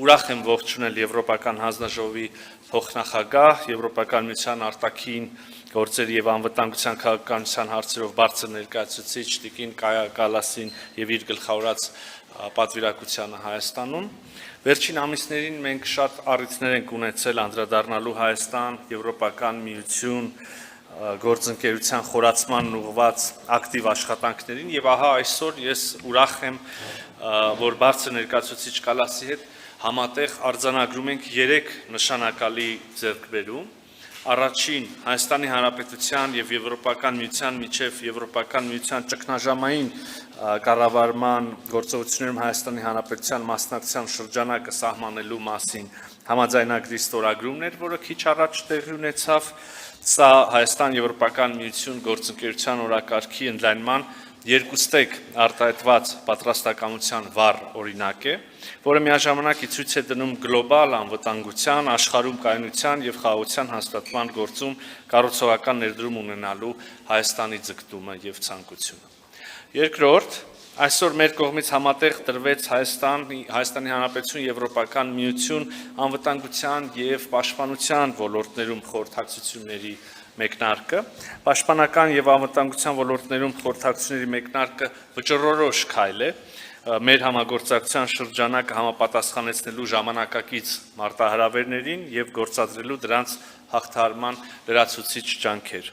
ուրախ եմ ողջունել Եվրոպական հանձնաժողովի փոխնախագահ, Եվրոպական միության արտաքին գործերի եւ անվտանգության քաղաքականության հարցերով բարձր ներկայացուցիչ Տիկին Կայա Կալասին եւ իր գլխավորած պատվիրակությանը Հայաստանում։ Վերջին ամիսներին մենք շատ առիթներ ենք ունեցել անդրադառնալու Հայաստան, Եվրոպական միություն գործընկերության խորացման ուղղված ակտիվ աշխատանքներին եւ ահա այսօր ես ուրախ եմ, որ բարձր ներկայացուցիչ Կալասի հետ համատեղ արձանագրում ենք 3 նշանակալի ձեռքբերում։ Առաջին Հայաստանի Հանրապետության եւ Եվրոպական միության միջև Եվրոպական միության ճգնաժամային կառավարման գործողություններում Հայաստանի Հանրապետության մասնակցության շրջանակը սահմանելու մասին համաձայնագրի ստորագրումն էր, որը քիչ առաջ տեղի ունեցավ։ Սա Հայաստան-Եվրոպական միություն գործընկերության օրակարգի ընդլայնման երկուստեք արտահայտված պատրաստակամության վառ օրինակ է, որը միաժամանակ ցույց է դնում գլոբալ անվտանգության, աշխարհում կայունության եւ խաղաղության հաստատման գործում կառուցողական ներդրում ունենալու Հայաստանի ձգտումը եւ ցանկությունը։ Երկրորդ, այսօր մեր կողմից համատեղ տրվեց Հայաստանի Հանրապետություն Եվրոպական միություն անվտանգության եւ պաշտպանության ոլորտներում խորհրդակցությունների մեկնարկը, պաշտպանական եւ անվտանգության ոլորտներում խորհրդակցությունների մեկնարկը վճռորոշ քայլ է մեր համագործակցության շրջանակը համապատասխանեցնելու ժամանակակից մարտահրավերներին եւ գործադրելու դրանց հաղթահարման լրացուցիչ ջանքեր։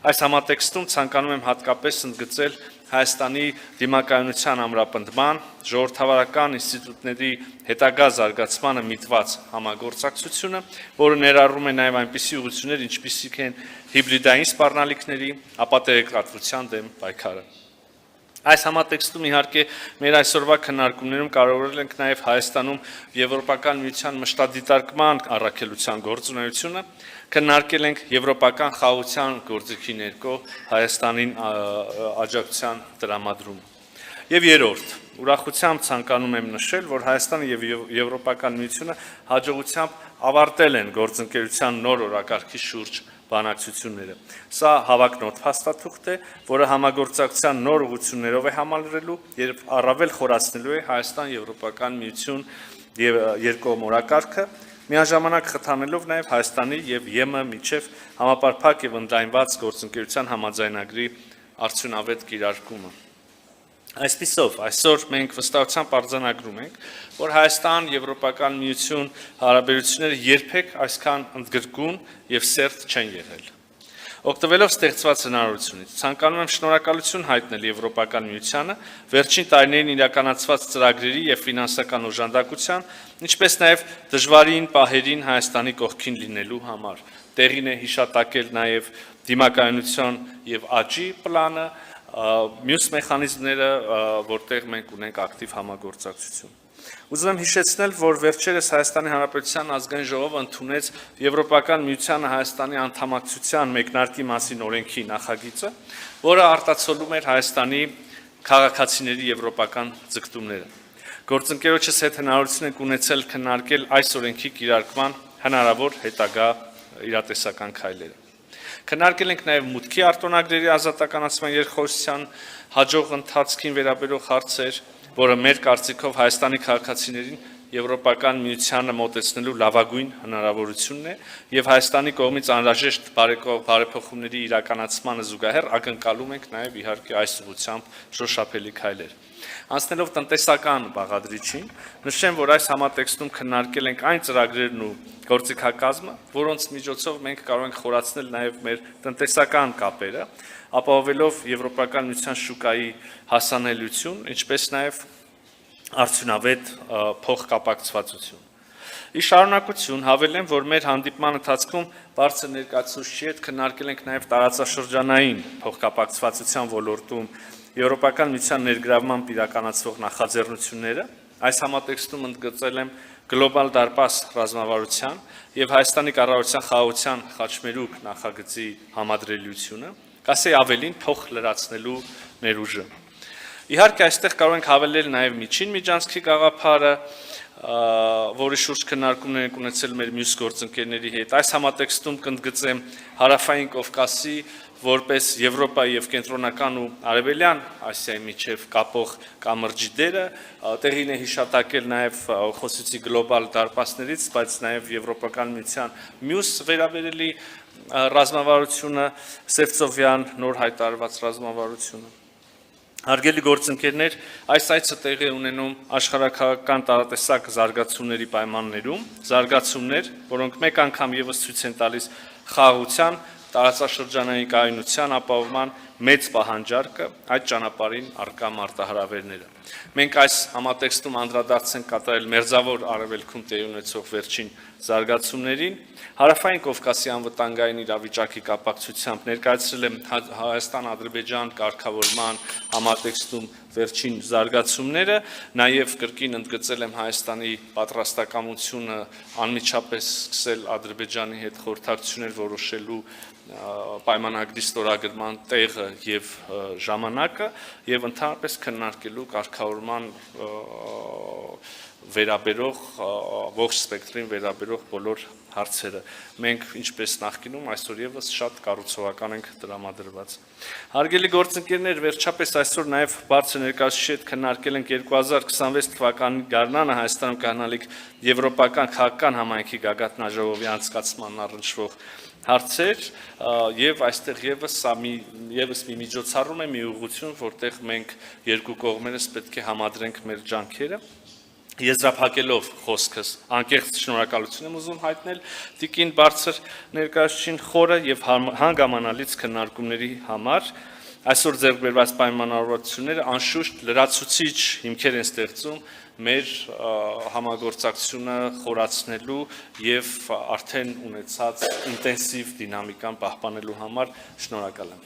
Այս համատեքստում ցանկանում եմ հատկապես ընդգծել Հայաստանի դիմակայունության ամրապնդման, ժողովրդավարական ինստիտուտների հետագա զարգացմանը միտված համագործակցությունը, որը ներառում է նաև այնպիսի ուղղություններ, ինչպիսիք են հիբրիդային սպառնալիքների, ապատերեկատվության դեմ պայքարը։ Այս համատեքստում իհարկե մեր այսօրվա քննարկումներում կարևորել ենք նաև Հայաստանում Եվրոպական միության մշտադիտարկման առաքելության գործունեությունը, քննարկել ենք եվրոպական խաղաղության գործիքի ներքո Հայաստանին աջակցության տրամադրումը։ Եվ երրորդ, ուրախությամբ ցանկանում եմ նշել, որ Հայաստանը եւ Եվրոպական միությունը հաջողությամբ ավարտել են գործընկերության նոր օրակարգի շուրջ բանակցությունները։ Սա հավակնոտ փաստաթուղթ է, որը համագործակցության նոր ուղղություններով է համալրելու եւ առավել խորացնելու է Հայաստան-Եվրոպական միություն եւ երկկողմ օրակարգը, միաժամանակ խթանելով նաեւ Հայաստանի եւ ԵՄ միջև համապարփակ եւ ընդլայնված գործընկերության համաձայնագրի արդյունավետ կիրարկումը։ Այսպիսով, այսօր մենք վստահությամբ արձանագրում ենք, որ Հայաստան-Եվրոպական միություն հարաբերությունները երբեք այսքան ընդգրկուն եւ սերտ չեն եղել։ Օգտվելով ստեղծված հնարավորությունից, ցանկանում եմ շնորհակալություն հայտնել Եվրոպական միությանը վերջին տարիներին իրականացված ծրագրերի եւ ֆինանսական օժանդակության, ինչպես նաեւ դժվարին պահերին Հայաստանի կողքին լինելու համար։ Տեղին է հիշատակել նաեւ դիմակայունության եւ աճի պլանը, մյուս մեխանիզմները, որտեղ մենք ունենք ակտիվ համագործակցություն։ Ուզում եմ հիշեցնել, որ վերջերս Հայաստանի Հանրապետության ազգային ժողովը ընդունեց Եվրոպական միությանը Հայաստանի անդամակցության մեկնարկի մասին օրենքի նախագիծը, որը արտացոլում էր Հայաստանի քաղաքացիների եվրոպական ձգտումները։ Գործընկերոջս հետ հնարավորություն ենք ունեցել քննարկել այս օրենքի կիրարկման հնարավոր հետագա իրատեսական քայլերը։ Քննարկել ենք նաև մուտքի արտոնագրերի ազատականացման երկխոսության հաջող ընթացքին վերաբերող հարցեր, որը մեր կարծիքով Հայաստանի քաղաքացիներին Եվրոպական միությանը մոտեցնելու լավագույն հնարավորությունն է եւ Հայաստանի կողմից անհրաժեշտ բարեփոխումների իրականացմանը զուգահեռ ակնկալում ենք նաեւ իհարկե այս ուղղությամբ շոշափելի քայլեր։ Անցնելով տնտեսական բաղադրիչին, նշեմ, որ այս համատեքստում քննարկել ենք այն ծրագրերն ու գործիքակազմը, որոնց միջոցով մենք կարող ենք խորացնել նաև մեր տնտեսական կապերը, ապահովելով Եվրոպական միության շուկայի հասանելիություն, ինչպես նաև արդյունավետ փոխկապակցվածություն։ Ի շարունակություն հավելեմ, որ մեր հանդիպման ընթացքում բարձր ներկայացուցիչի հետ քննարկել ենք նաև տարածաշրջանային փոխկապակցվածության ոլորտում Եվրոպական միության ներգրավմամբ իրականացվող նախաձեռնությունները, այս համատեքստում ընդգծել եմ գլոբալ դարպաս ռազմավարության եւ Հայաստանի կառավարության խաղաղության խաչմերուկ նախագծի համադրելիությունը, կասեի ավելին փոխ լրացնելու ներուժը։ Իհարկե այստեղ կարող ենք հավելել նաեւ միջին միջանցքի գաղափարը, որի շուրջ քննարկումներ ենք ունեցել մեր մյուս գործընկերների հետ։ Այս համատեքստում կընդգծեմ Հարավային Կովկասի որպես Եվրոպայի եւ կենտրոնական ու արևելյան Ասիայի միջև կապող կամրջի դերը տեղին է հիշատակել նաեւ խոսեցի գլոբալ դարպասներից, բայց նաեւ Եվրոպական միության մյուս վերաբերելի ռազմավարությունը Սևծովյան նոր հայտարարված ռազմավարությունը Հարգելի գործընկերներ, այս այցը տեղի ունենում աշխարհաքաղաքական տարատեսակ զարգացումների պայմաններում, զարգացումներ, որոնք մեկ անգամ եւս ցույց են տալիս խաղաղության, տարածաշրջանային կայունության ապահովման մեծ պահանջարկը, այդ ճանապարհին առկա մարտահրավերները։ Մենք այս համատեքստում անդրադարձ ենք կատարել մերձավոր արևելքում տեղի ունեցող վերջին զարգացումներին, Հարավային Կովկասի անվտանգային իրավիճակի կապակցությամբ ներկայացրել եմ Հայաստան-Ադրբեջան կարգավորման համատեքստում վերջին զարգացումները, նաև կրկին ընդգծել եմ Հայաստանի պատրաստակամությունը անմիջապես սկսել Ադրբեջանի հետ խորհրդակցություններ որոշելու պայմանագրի ստորագրման տեղը եւ ժամանակը եւ ընդհանրապես քննարկելու կարգավորման վերաբերող ողջ սպեկտրին վերաբերող բոլոր հարցերը։ Մենք ինչպես նախկինում այսօր եւս շատ կառուցողական ենք տրամադրված։ Հարգելի գործընկերներ, վերջապես այսօր նաեւ բարձր ներկայացուցիչի հետ քննարկել ենք 2026 թվականի գարնանը Հայաստանում կայանալիք եվրոպական քաղաքական համայնքի գագաթնաժողովի անցկացման առնչվող հարցեր եւ այստեղ եւս մի միջոցառում է, մի ուղղություն, որտեղ մենք երկու կողմերս պետք է համադրենք մեր ջանքերը Եզրափակելով խոսքս անկեղծ շնորհակալություն եմ ուզում հայտնել Տիկին բարձր ներկայացուցիչին խորը եւ հանգամանալից քննարկումների համար այսօր ձեռք բերված պայմանավորվածությունները անշուշտ լրացուցիչ հիմքեր են ստեղծում մեր համագործակցությունը խորացնելու եւ արդեն ունեցած ինտենսիվ դինամիկան պահպանելու համար շնորհակալ եմ